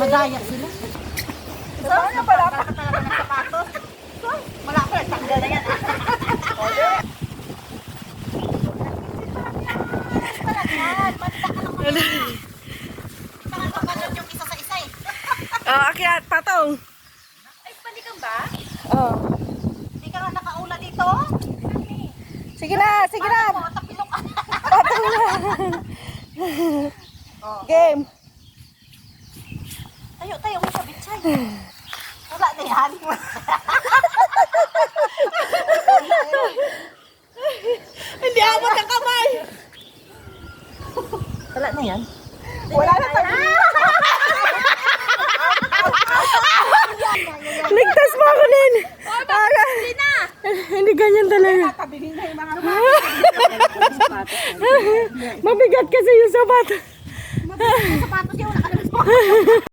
Madaya sila. Saan na pala? Talaga ng sapatos. Wala pa, tanggal na yan. Nakakabalot yung isa sa isa eh. Oh, akyat, patong. Ay, panikang ba? Oh. Hindi ka nga nakaula dito? Sige na, sige na. Paano mo? Tapilok ka. Patong na. Game. Tayo mo sa bitsay. Wala na yan. Hindi abot ang kamay. Wala na yan. Wala na tayo. Ligtas mo ako din. Hindi na. Hindi ganyan talaga. Mabigat kasi yung sapatos. Sapatos yan, wala ka naman.